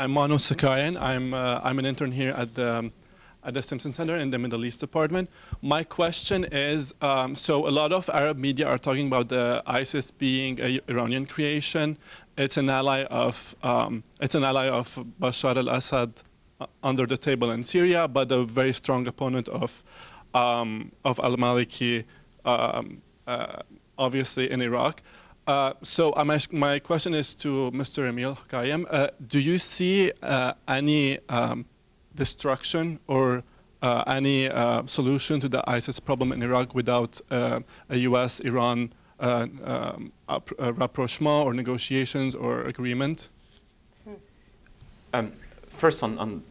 I'm Manu Sakarian. I'm an intern here at the Stimson Center in the Middle East Department. My question is, so a lot of Arab media are talking about the ISIS being an Iranian creation. It's an ally of Bashar al-Assad under the table in Syria, but a very strong opponent of al-Maliki, obviously in Iraq. So my question is to Mr. Emil Kayem. Do you see any destruction or any solution to the ISIS problem in Iraq without a U.S.-Iran rapprochement or negotiations or agreement? First, on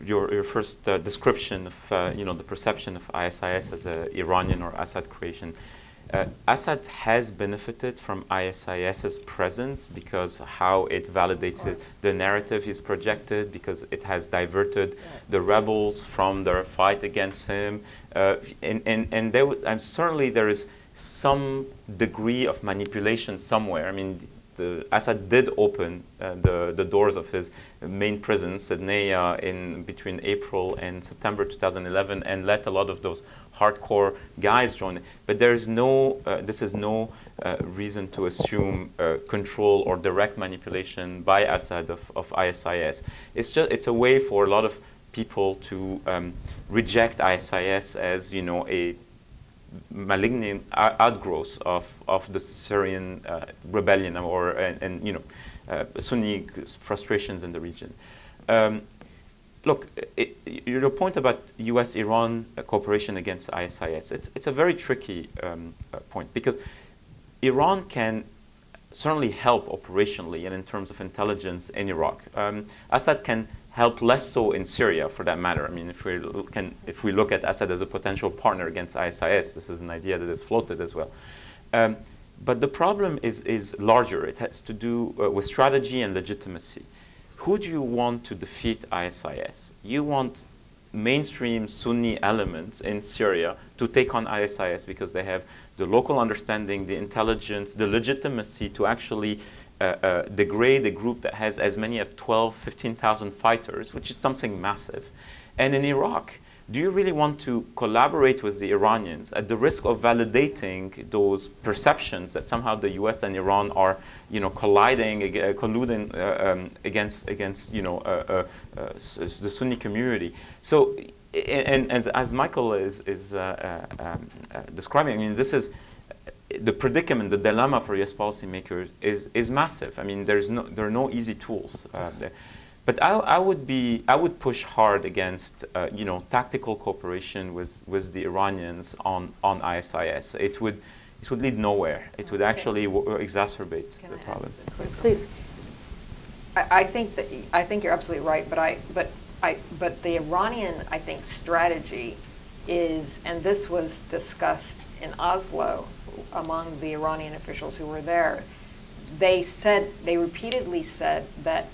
your first description of the perception of ISIS as an Iranian or Assad creation, Assad has benefited from ISIS's presence because how it validates the narrative he's projected, because it has diverted the rebels from their fight against him, and certainly there is some degree of manipulation somewhere. I mean, Assad did open the doors of his main prison, Sydney, in between April and September 2011, and let a lot of those hardcore guys join it. But there is this is no reason to assume control or direct manipulation by Assad of ISIS. It's a way for a lot of people to reject ISIS as a malignant outgrowth of the Syrian rebellion and Sunni frustrations in the region. Look, your point about U.S.-Iran cooperation against ISIS, it's a very tricky point, because Iran can certainly help operationally and in terms of intelligence in Iraq. Assad can help less so in Syria, for that matter. I mean, if we look at Assad as a potential partner against ISIS, this is an idea that is floated as well. But the problem is larger. It has to do with strategy and legitimacy. Who do you want to defeat ISIS? You want mainstream Sunni elements in Syria to take on ISIS because they have the local understanding, the intelligence, the legitimacy to actually degrade a group that has as many as 12,000, 15,000 fighters, which is something massive. And in Iraq, do you really want to collaborate with the Iranians at the risk of validating those perceptions that somehow the U.S. and Iran are, colluding against the Sunni community? So, and as Michael is describing, I mean, this is the predicament, the dilemma for U.S. policymakers is massive. I mean, there are no easy tools there. But I would push hard against tactical cooperation with the Iranians on ISIS. It would lead nowhere. It would actually exacerbate the problem. Please. I think you're absolutely right. But the Iranian, I think, strategy is, and this was discussed in Oslo among the Iranian officials who were there. They repeatedly said that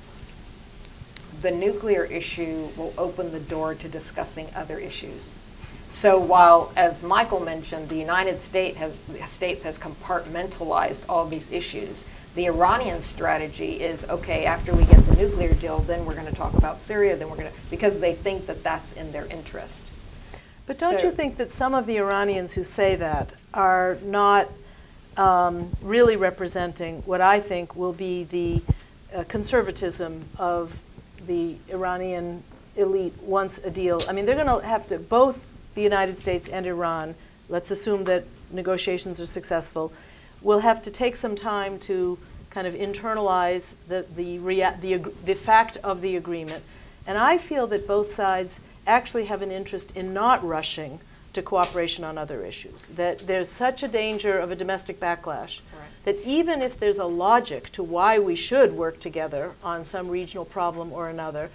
the nuclear issue will open the door to discussing other issues. So while, as Michael mentioned, the United States has compartmentalized all these issues, the Iranian strategy is, okay, after we get the nuclear deal, then we're going to talk about Syria, because they think that that's in their interest. But don't you think that some of the Iranians who say that are not really representing what I think will be the conservatism of the Iranian elite once a deal? I mean, they're going to have to, both the United States and Iran, let's assume that negotiations are successful, will have to take some time to kind of internalize the fact of the agreement. And I feel that both sides actually have an interest in not rushing to cooperation on other issues, that there's such a danger of a domestic backlash that even if there's a logic to why we should work together on some regional problem or another,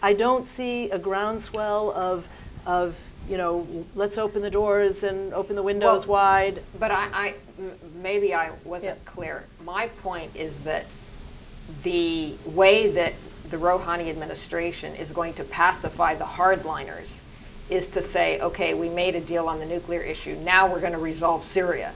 I don't see a groundswell of let's open the doors and open the windows wide. But maybe I wasn't clear. My point is that the way that the Rouhani administration is going to pacify the hardliners is to say, okay, we made a deal on the nuclear issue. Now we're going to resolve Syria.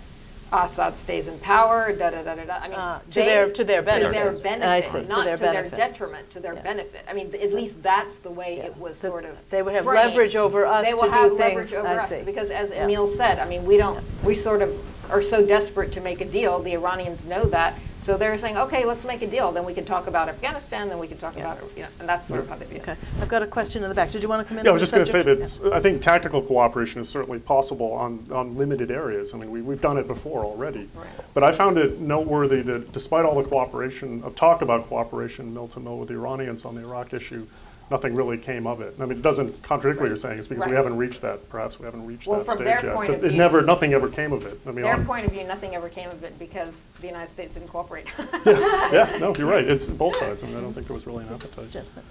Assad stays in power, I mean, to their benefit. benefit, I see, not to their benefit. detriment, to their benefit. I mean, at least that's the way it was sort of They would have framed. leverage over us They will to have do leverage things. over I us, see. because as Emil said, I mean, we sort of are so desperate to make a deal. The Iranians know that, so they're saying, okay, let's make a deal. Then we can talk about Afghanistan. Then we can talk about, and that's sort of how they view it. Okay, I've got a question in the back. Did you want to come in? Yeah, I was just going to say that I think tactical cooperation is certainly possible on limited areas. I mean, we've done it before already. Right. But I found it noteworthy that despite all the cooperation, of talk about cooperation mill to mill with the Iranians on the Iraq issue, nothing really came of it. I mean, it doesn't contradict what you're saying. It's because we haven't reached that. Perhaps we haven't reached that from stage their yet. point But of it view, nothing ever came of it. I mean, Their point of view, nothing ever came of it because the United States didn't cooperate. yeah, no, you're right. It's both sides. I mean, I don't think there was really an appetite. Gentlemen.